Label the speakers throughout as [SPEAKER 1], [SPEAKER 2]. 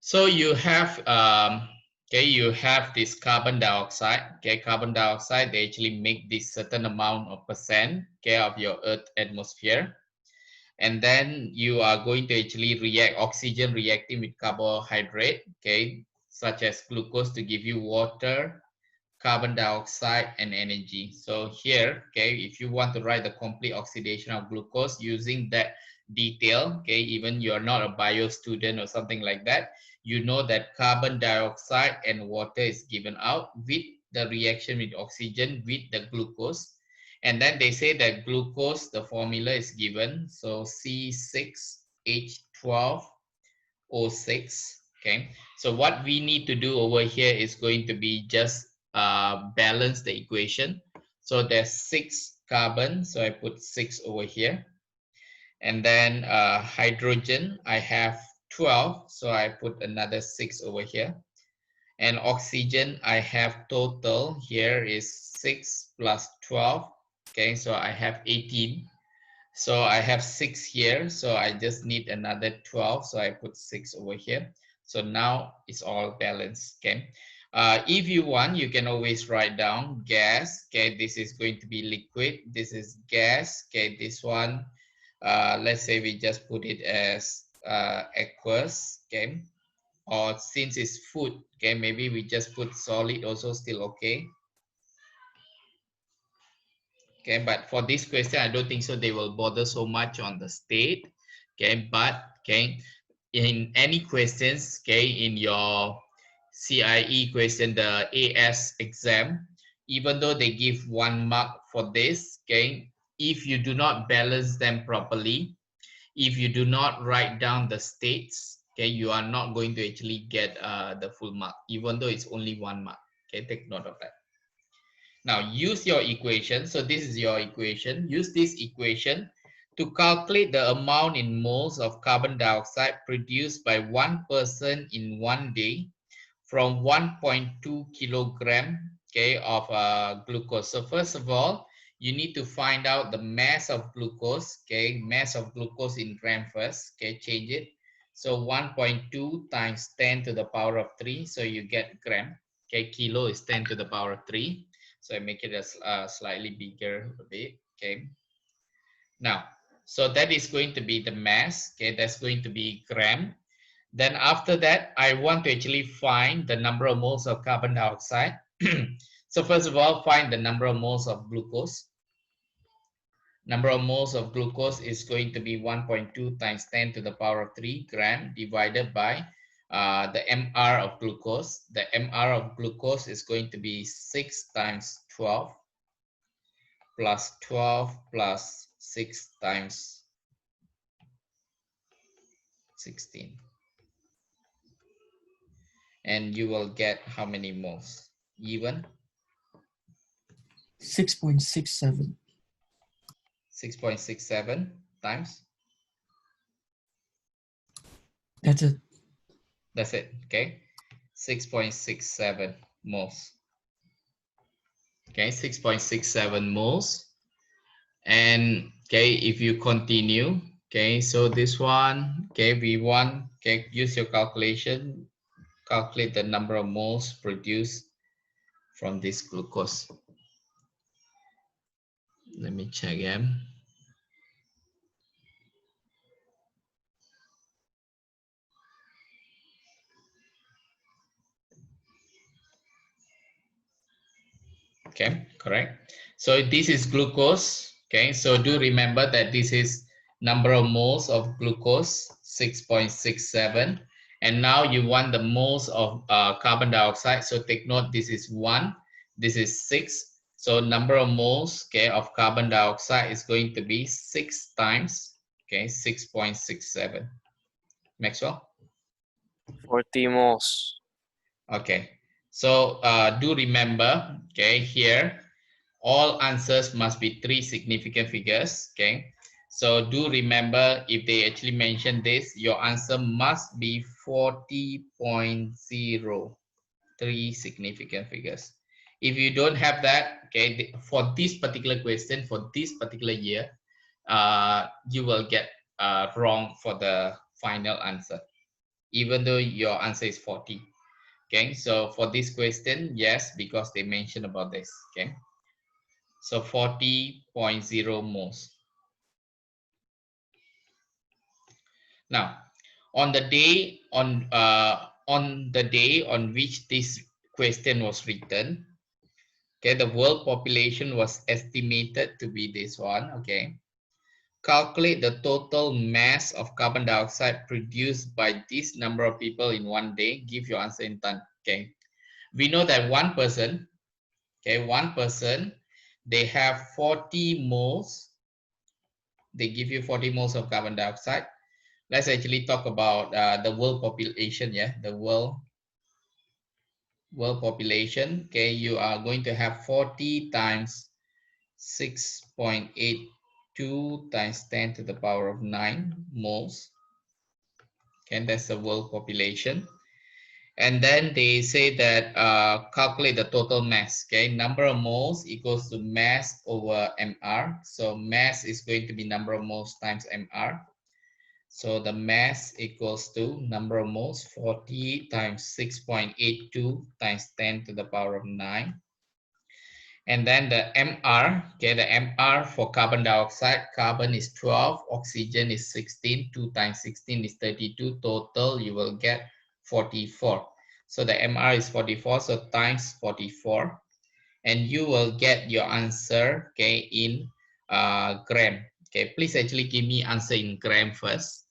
[SPEAKER 1] So you have you have this carbon dioxide. Okay, carbon dioxide, they actually make this certain amount of percent, okay, of your Earth atmosphere. And then you are going to actually react, oxygen reacting with carbohydrate, okay, such as glucose to give you water, carbon dioxide, and energy. So here, okay, if you want to write the complete oxidation of glucose using that detail, okay, even you're not a bio student or something like that, you know that carbon dioxide and water is given out with the reaction with oxygen with the glucose. And then they say that glucose, the formula is given. So C6H12O6. Okay. So what we need to do over here is going to be just balance the equation. So there's 6 carbon. So I put 6 over here. And then hydrogen, I have 12. So I put another 6 over here. And oxygen, I have total here is 6 plus 12. Okay, so I have 18. So I have 6 here. So I just need another 12. So I put 6 over here. So now it's all balanced. Okay. If you want, you can always write down gas. Okay, this is going to be liquid. This is gas. Okay, this one, let's say we just put it as aqueous. Okay, or since it's food, okay, maybe we just put solid also still okay. Okay, but for this question, I don't think so they will bother so much on the state. Okay, but okay, in any questions, okay, in your CIE question, the AS exam, even though they give 1 mark for this, okay, if you do not balance them properly, if you do not write down the states, okay, you are not going to actually get the full mark, even though it's only 1 mark. Okay, take note of that. Now use your equation. So this is your equation. Use this equation to calculate the amount in moles of carbon dioxide produced by one person in 1 day from 1.2 kilogram, okay, of glucose. So first of all, you need to find out the mass of glucose, okay, mass of glucose in gram first, okay, change it. So 1.2 times 10 to the power of 3, so you get gram, okay, kilo is 10 to the power of 3. So I make it a slightly bigger a bit, okay. Now, so that is going to be the mass, okay, that's going to be gram. Then after that, I want to actually find the number of moles of carbon dioxide. So first of all, find the number of moles of glucose. Number of moles of glucose is going to be 1.2 times 10 to the power of 3 gram divided by the MR of glucose. The MR of glucose is going to be 6 times 12 plus 12 plus 6 times 16. And you will get how many moles? Even?
[SPEAKER 2] 6.67.
[SPEAKER 1] 6.67 times?
[SPEAKER 2] That's it.
[SPEAKER 1] That's it, okay? 6.67 moles. Okay, 6.67 moles. And okay, if you continue, okay, so this one, okay, V1, okay, use your calculation, calculate the number of moles produced from this glucose. Let me check again. Okay, correct. So this is glucose. Okay, so do remember that this is number of moles of glucose, 6.67. And now you want the moles of carbon dioxide. So take note, this is 1, this is 6. So number of moles, okay, of carbon dioxide is going to be 6 times, okay, 6.67. Maxwell?
[SPEAKER 3] 40 moles.
[SPEAKER 1] Okay, so do remember, okay, here, all answers must be 3 significant figures, okay? So do remember, if they actually mention this, your answer must be 40.0, 3 significant figures. If you don't have that, okay, for this particular question, for this particular year, you will get wrong for the final answer. even though your answer is 40. Okay, so for this question, yes, because they mentioned about this. Okay, so 40.0 moles. Now, on the day on which this question was written, okay, the world population was estimated to be this one. Okay, calculate the total mass of carbon dioxide produced by this number of people in one day. Give your answer in ton. Okay, we know that one person, okay, one person, they have 40 moles. They give you 40 moles of carbon dioxide. Let's actually talk about the world population. Yeah, the world population. Okay, you are going to have 40 times 6.82 times 10 to the power of 9 moles. Okay, that's the world population. And then they say that calculate the total mass. Okay, number of moles equals to mass over mr. So mass is going to be number of moles times mr. So the mass equals to number of moles, 40 times 6.82 times 10 to the power of 9. And then the mr, okay, the mr for carbon dioxide, carbon is 12, oxygen is 16, 2 times 16 is 32, total you will get 44. So the mr is 44, so times 44, and you will get your answer, okay, in gram. Okay, please actually give me answer in gram first.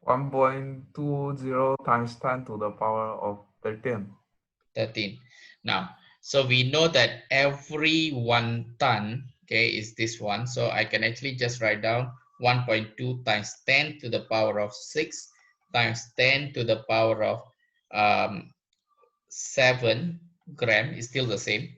[SPEAKER 4] 1.20 times 10 to the power of 13.
[SPEAKER 1] 13. Now, so we know that every 1 ton, okay, is this one. So I can actually just write down 1.2 times 10 to the power of 6 times 10 to the power of 7 gram is still the same.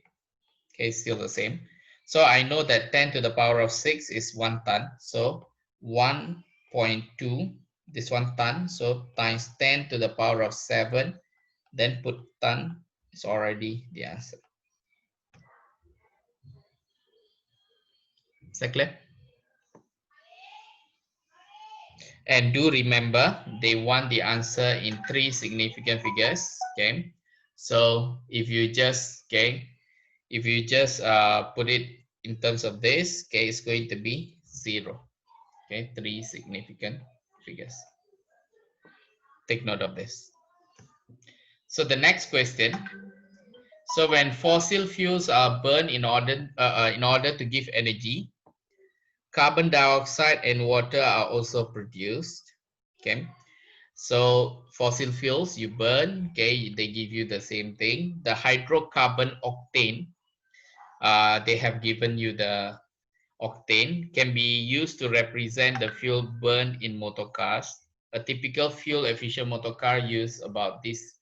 [SPEAKER 1] Okay, still the same. So I know that 10 to the power of 6 is 1 ton. So 1.2, this 1 ton. So times 10 to the power of 7, then put ton, is already the answer. Is that clear? And do remember, they want the answer in 3 significant figures. Okay, so if you just put it in terms of this, okay, it's going to be 0. Okay, 3 significant figures. Take note of this. So the next question. So when fossil fuels are burned in order to give energy, carbon dioxide and water are also produced. Okay, so fossil fuels you burn, okay, they give you the same thing. The hydrocarbon octane, they have given you the octane, can be used to represent the fuel burned in motor cars. A typical fuel efficient motor car use about this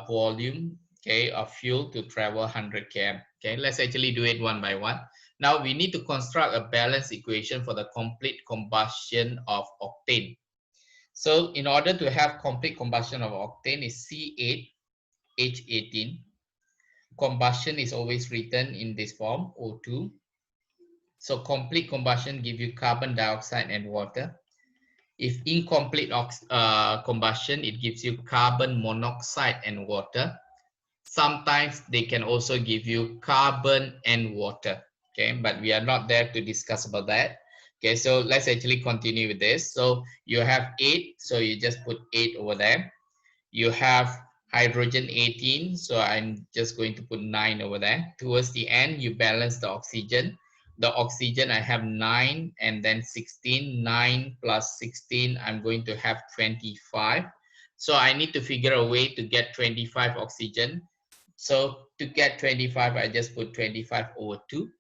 [SPEAKER 1] volume, okay, of fuel to travel 100 km. Okay, let's actually do it one by one. Now we need to construct a balanced equation for the complete combustion of octane. So in order to have complete combustion of octane is C8H18. Combustion is always written in this form, O2. So complete combustion give you carbon dioxide and water. If incomplete combustion, it gives you carbon monoxide and water. Sometimes they can also give you carbon and water. Okay, but we are not there to discuss about that. Okay, so let's actually continue with this. So you have 8, so you just put 8 over there. You have hydrogen 18, so I'm just going to put 9 over there. Towards the end, you balance the oxygen. The oxygen, I have 9 and then 16. 9 plus 16, I'm going to have 25. So I need to figure a way to get 25 oxygen. So to get 25, I just put 25 over 2.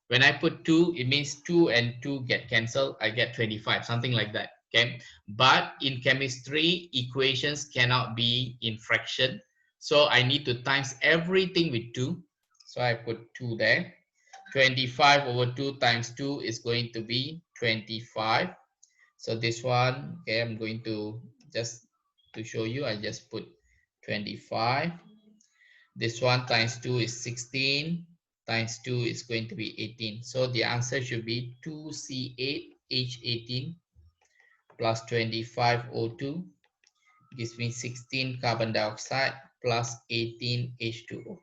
[SPEAKER 1] When I put 2, it means 2 and 2 get cancelled. I get 25, something like that. Okay. But in chemistry, equations cannot be in fraction. So I need to times everything with 2. So I put 2 there. 25 over 2 times 2 is going to be 25. So this one, okay, I'm going to just to show you, I just put 25. This one times 2 is 16, times 2 is going to be 18. So the answer should be 2C8H18 plus 25O2 gives me 16 carbon dioxide plus 18 H2O.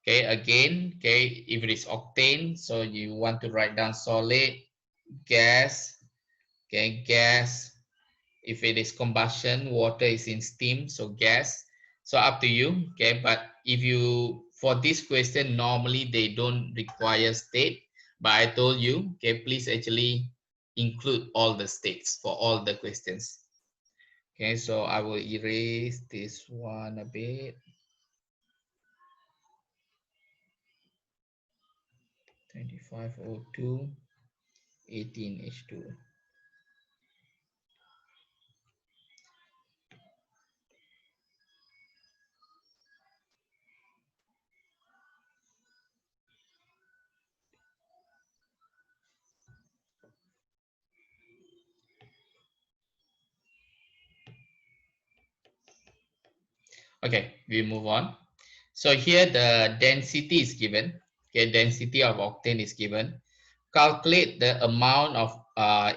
[SPEAKER 1] Okay, again, okay, if it is octane, so you want to write down solid, gas, okay, gas. If it is combustion, water is in steam, so gas. So up to you, okay, but if you, for this question, normally they don't require state, but I told you, okay, please actually include all the states for all the questions. Okay, so I will erase this one a bit. 25O2, 18H2. Okay, we move on. So here the density is given. Okay, density of octane is given. Calculate the amount of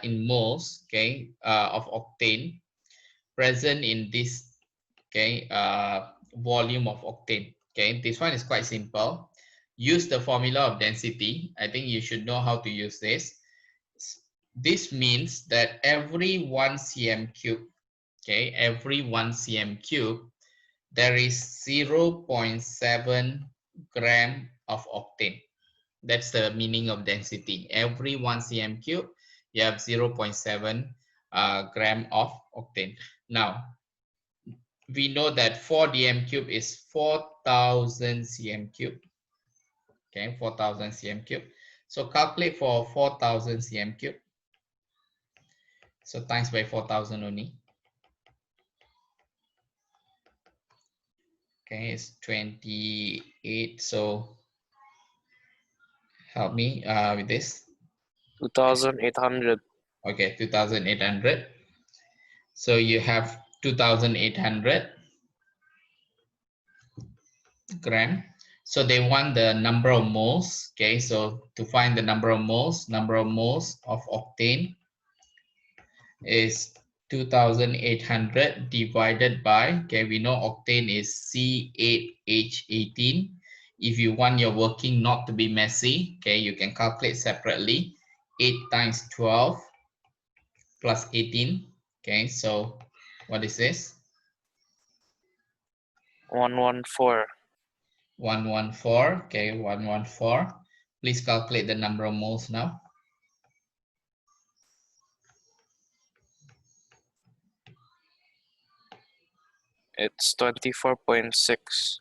[SPEAKER 1] in moles, okay, of octane present in this, okay, volume of octane. Okay, this one is quite simple. Use the formula of density. I think you should know how to use this. This means that every 1 cm cube, okay, every 1 cm cube, there is 0.7 gram of octane. That's the meaning of density. Every 1 cm cube, you have 0.7 gram of octane. Now, we know that 4 dm cube is 4,000 cm cube. Okay, 4,000 cm cube. So calculate for 4,000 cm cube. So times by 4,000 only. Okay, it's 28. So help me with this.
[SPEAKER 3] 2,800.
[SPEAKER 1] Okay, 2,800. So you have 2,800 gram. So they want the number of moles. Okay, so to find the number of moles of octane is 2,800 divided by, okay, we know octane is C8H18. If you want your working not to be messy, okay, you can calculate separately. 8 times 12 plus 18. Okay, so what is this?
[SPEAKER 3] 114.
[SPEAKER 1] 114. Okay, 114. Please calculate the number of moles now.
[SPEAKER 3] It's 24.6.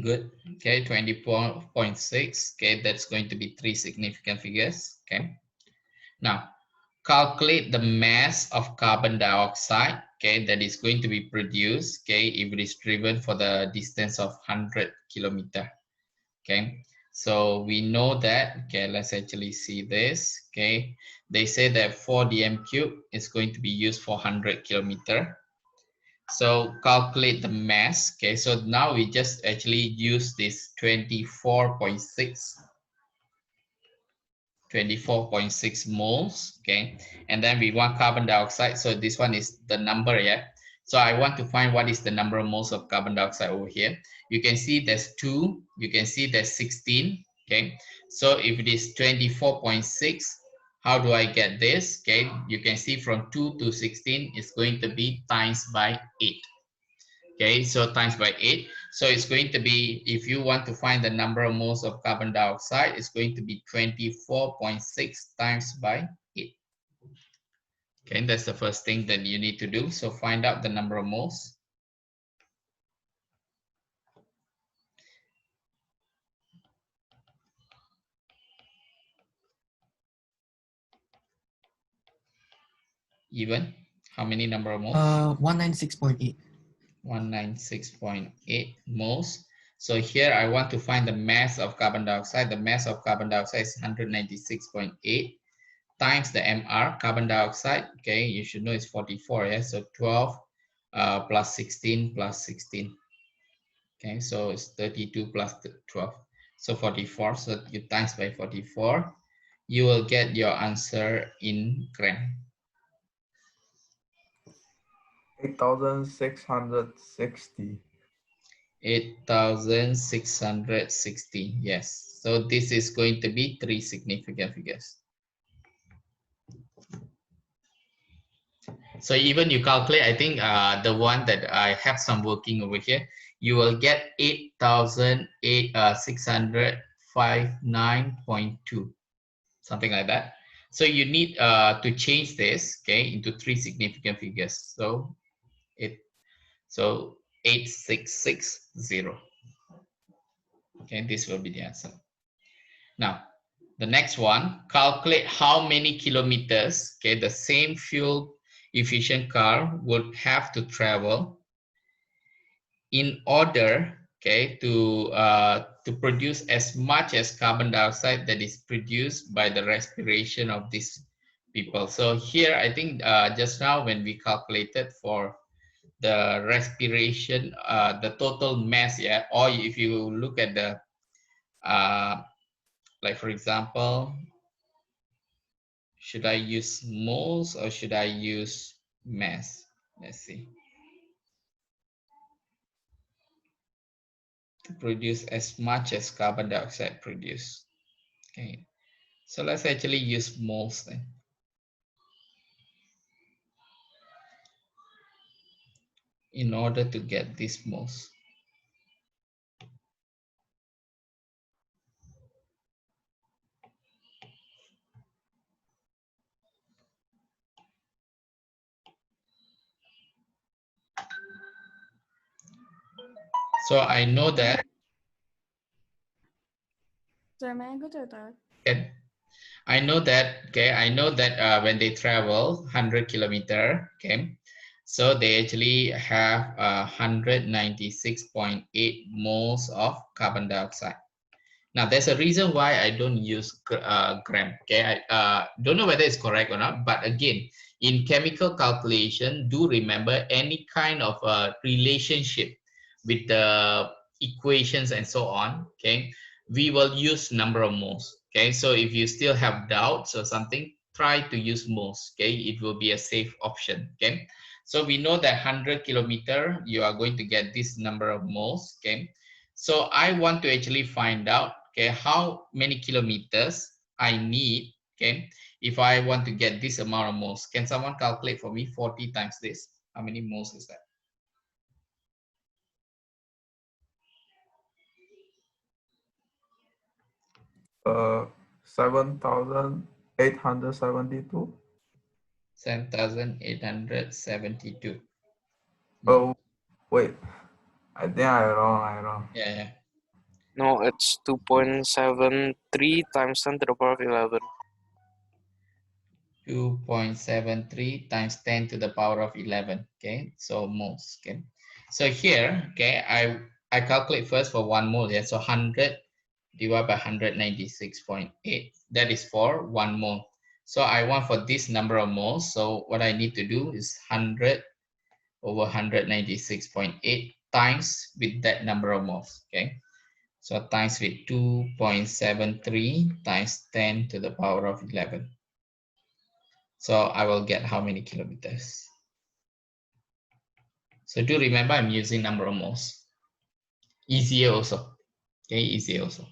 [SPEAKER 1] Good. Okay, 24.6. Okay, that's going to be 3 significant figures. Okay. Now, calculate the mass of carbon dioxide, okay, that is going to be produced, okay, if it is driven for the distance of 100 kilometer. Okay, so we know that, okay, let's actually see this. Okay, they say that 4 dm cube is going to be used for 100 kilometer. So calculate the mass. Okay, so now we just actually use this 24.6 moles. Okay, and then we want carbon dioxide, so this one is the number. Yeah, so I want to find what is the number of moles of carbon dioxide over here. You can see there's 2, you can see there's 16. Okay, so if it is 24.6, how do I get this? Okay, you can see from 2 to 16 is going to be times by 8. Okay, so times by 8. So it's going to be, if you want to find the number of moles of carbon dioxide, it's going to be 24.6 times by 8. Okay, that's the first thing that you need to do. So find out the number of moles. Even, how many number of moles?
[SPEAKER 2] 196.8.
[SPEAKER 1] 196.8 moles. So here I want to find the mass of carbon dioxide. The mass of carbon dioxide is 196.8 times the MR, carbon dioxide. Okay, you should know it's 44. Yeah, so 12 plus 16 plus 16. Okay, so it's 32 plus 12. So 44. So you times by 44. You will get your answer in gram.
[SPEAKER 4] 8,660.
[SPEAKER 1] 8,660. Yes. So this is going to be three significant figures. So even you calculate, I think the one that I have some working over here, you will get 8,659.2, something like that. So you need to change this, okay, into three significant figures. So 8660. Okay, this will be the answer. Now, the next one, calculate how many kilometers, okay, the same fuel efficient car would have to travel in order, okay, to produce as much as carbon dioxide that is produced by the respiration of these people. So here, I think just now when we calculated for the respiration, the total mass, yeah, or if you look at the, like for example, should I use moles or should I use mass? Let's see. To produce as much as carbon dioxide produced. Okay, so let's actually use moles then. In order to get these moles. So I know that.
[SPEAKER 5] Sir, may I go to that?
[SPEAKER 1] Okay, I know that. Okay, I know that when they travel 100 kilometer, okay, so they actually have 196.8 moles of carbon dioxide. Now, there's a reason why I don't use gram. Okay, I don't know whether it's correct or not, but again, in chemical calculation, do remember any kind of relationship with the equations and so on. Okay, we will use number of moles. Okay, so if you still have doubts or something, try to use moles. Okay, it will be a safe option. Okay, so we know that 100 kilometer, you are going to get this number of moles. Okay, so I want to actually find out, okay, how many kilometers I need, okay, if I want to get this amount of moles. Can someone calculate for me 40 times this? How many moles is that?
[SPEAKER 4] 7,872.
[SPEAKER 1] 7,872.
[SPEAKER 4] Oh, wait. I think I wrong.
[SPEAKER 1] Yeah, yeah.
[SPEAKER 3] No, it's 2.73 times 10 to the power of 11.
[SPEAKER 1] 2.73 times 10 to the power of 11. Okay, so moles. Okay, so here, okay, I calculate first for 1 mole. Yeah, so 100 divided by 196.8. That is for 1 mole. So I want for this number of moles. So what I need to do is 100 over 196.8 times with that number of moles. Okay, so times with 2.73 times 10 to the power of 11. So I will get how many kilometers? So do remember I'm using number of moles. Easier also. Okay, easier also.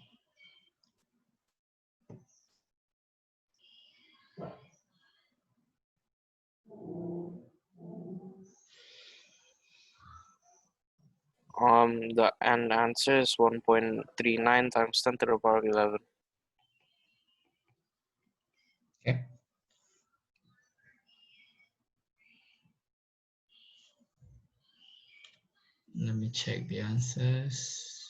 [SPEAKER 3] The answer is 1.39 times 10 to the power of 11.
[SPEAKER 1] Okay. Let me check the answers.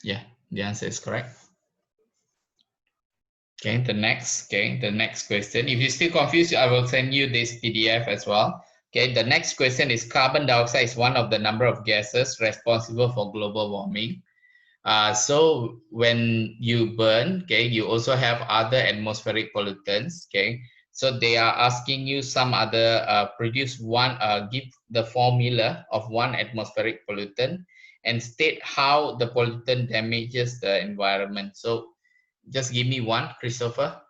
[SPEAKER 1] Yeah, the answer is correct. Okay, the next question. If you're still confused, I will send you this PDF as well. Okay, the next question is carbon dioxide is one of the number of gases responsible for global warming. So when you burn, okay, you also have other atmospheric pollutants. Okay, so they are asking you some other produce one, give the formula of one atmospheric pollutant and state how the pollutant damages the environment. So just give me one, Christopher.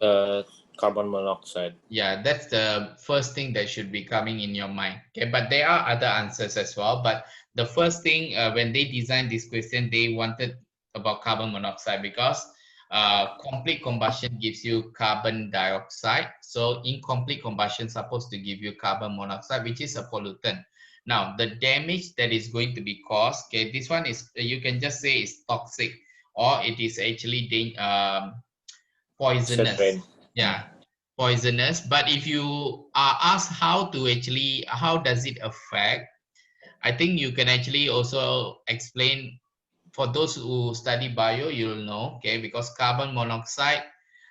[SPEAKER 6] Carbon monoxide.
[SPEAKER 1] Yeah, that's the first thing that should be coming in your mind. Okay, but there are other answers as well. But the first thing when they designed this question, they wanted about carbon monoxide because complete combustion gives you carbon dioxide. So incomplete combustion supposed to give you carbon monoxide, which is a pollutant. Now the damage that is going to be caused, okay, this one is you can just say it's toxic or it is actually poisonous.
[SPEAKER 6] Rain.
[SPEAKER 1] Yeah, poisonous. But if you are asked how does it affect, I think you can actually also explain. For those who study bio, you'll know, okay, because carbon monoxide,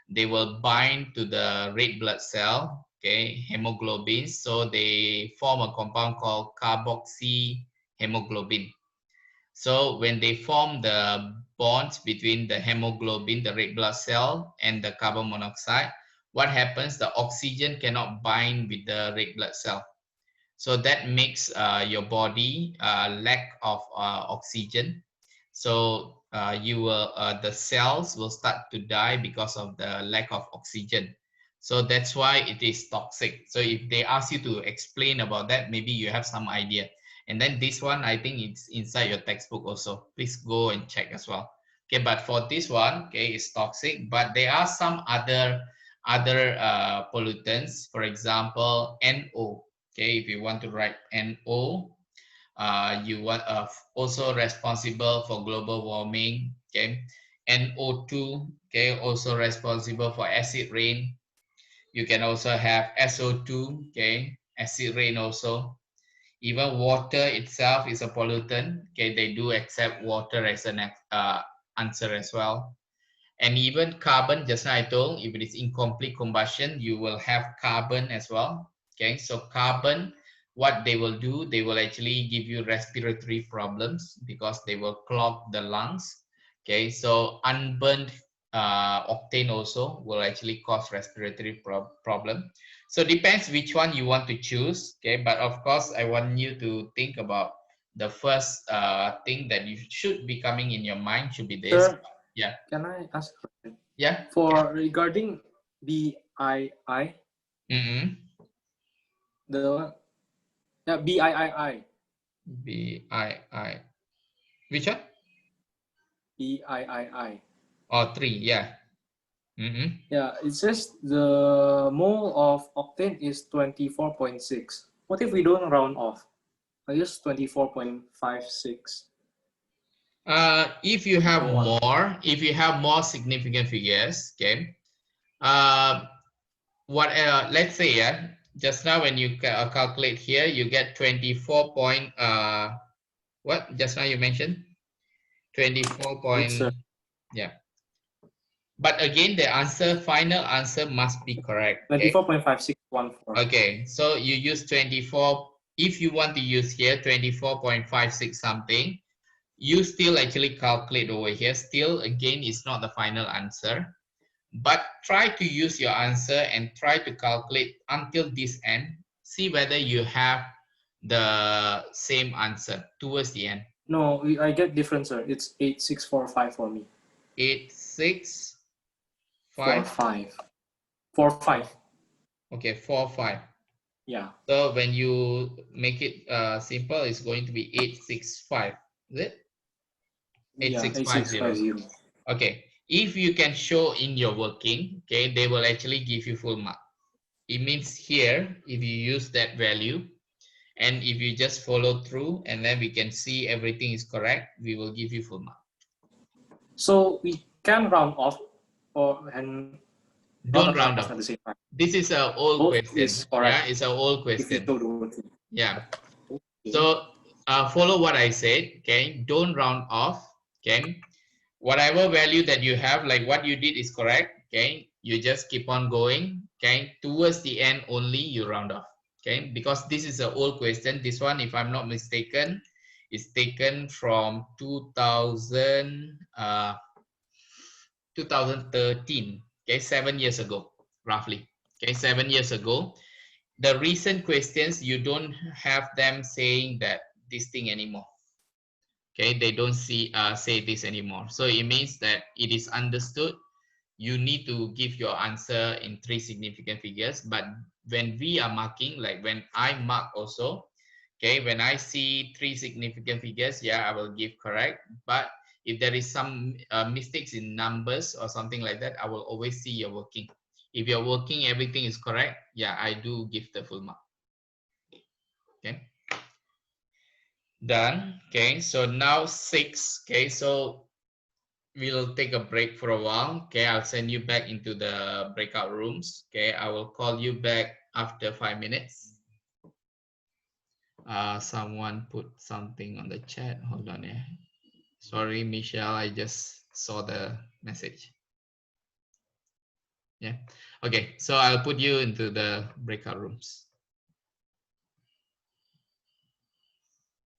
[SPEAKER 1] they will bind to the red blood cell, okay, hemoglobin, so they form a compound called carboxyhemoglobin. So when they form the bonds between the hemoglobin, the red blood cell, and the carbon monoxide, what happens? The oxygen cannot bind with the red blood cell. So that makes your body lack of oxygen. So the cells will start to die because of the lack of oxygen. So that's why it is toxic. So if they ask you to explain about that, maybe you have some idea. And then this one, I think it's inside your textbook also. Please go and check as well. Okay, but for this one, okay, it's toxic. But there are some other pollutants. For example, NO. Okay, if you want to write NO, you want also responsible for global warming. Okay, NO2. Okay, also responsible for acid rain. You can also have SO2. Okay, acid rain also. Even water itself is a pollutant. Okay, they do accept water as an answer as well. And even carbon, just now I told, if it is incomplete combustion, you will have carbon as well. Okay, so carbon, what they will do, they will actually give you respiratory problems because they will clog the lungs. Okay, so unburned octane also will actually cause respiratory problem. So depends which one you want to choose. Okay, but of course, I want you to think about the first thing that you should be coming in your mind should be this.
[SPEAKER 7] Sir,
[SPEAKER 1] Yeah.
[SPEAKER 7] can I ask a question?
[SPEAKER 1] Yeah.
[SPEAKER 7] For regarding BII,
[SPEAKER 1] Mm-hmm.
[SPEAKER 7] the BIII.
[SPEAKER 1] BII. Which one?
[SPEAKER 7] BIII.
[SPEAKER 1] Oh, 3. Yeah. Mm-hmm.
[SPEAKER 7] Yeah, it says the mole of octane is 24.6. What if we don't round off? I use 24.56.
[SPEAKER 1] If you have
[SPEAKER 7] Or
[SPEAKER 1] more significant figures, okay. Let's say, yeah, just now when you calculate here, you get 24 point, what just now you mentioned? 24 point, yeah. But again, the final answer must be correct. Okay?
[SPEAKER 7] 24.5614.
[SPEAKER 1] Okay, so you use 24. If you want to use here 24.56 something, you still actually calculate over here. Still, again, it's not the final answer. But try to use your answer and try to calculate until this end. See whether you have the same answer towards the end.
[SPEAKER 7] No, I get different, sir. It's 8645 for me.
[SPEAKER 1] 865.
[SPEAKER 7] 45.
[SPEAKER 1] Okay, 45.
[SPEAKER 7] Yeah.
[SPEAKER 1] So when you make it simple, it's going to be 865. Is it? 8650. Okay. If you can show in your working, okay, they will actually give you full mark. It means here, if you use that value, and if you just follow through, and then we can see everything is correct, we will give you full mark.
[SPEAKER 7] So we can round off and
[SPEAKER 1] don't round off
[SPEAKER 7] at the same time.
[SPEAKER 1] This is an old
[SPEAKER 7] Both
[SPEAKER 1] question.
[SPEAKER 7] is correct.
[SPEAKER 1] Yeah, it's an old question. Yeah.
[SPEAKER 7] Okay.
[SPEAKER 1] So follow what I said. Okay, don't round off. Okay, whatever value that you have, like what you did is correct. Okay, you just keep on going. Okay, towards the end only you round off. Okay, because this is an old question. This one, if I'm not mistaken, is taken from 2013. Okay, 7 years ago, roughly. Okay, 7 years ago. The recent questions, you don't have them saying that this thing anymore. Okay, they don't say this anymore. So it means that it is understood you need to give your answer in 3 significant figures. But when we are marking, like when I mark also, okay, when I see 3 significant figures, yeah, I will give correct. But if there is some mistakes in numbers or something like that, I will always see your working. If you're working, everything is correct, yeah, I do give the full mark. Okay, done. Okay, so now 6. Okay, so we'll take a break for a while. Okay, I'll send you back into the breakout rooms. Okay, I will call you back after 5 minutes. Someone put something on the chat. Hold on, yeah. Sorry, Michelle, I just saw the message. Yeah. Okay, so I'll put you into the breakout rooms.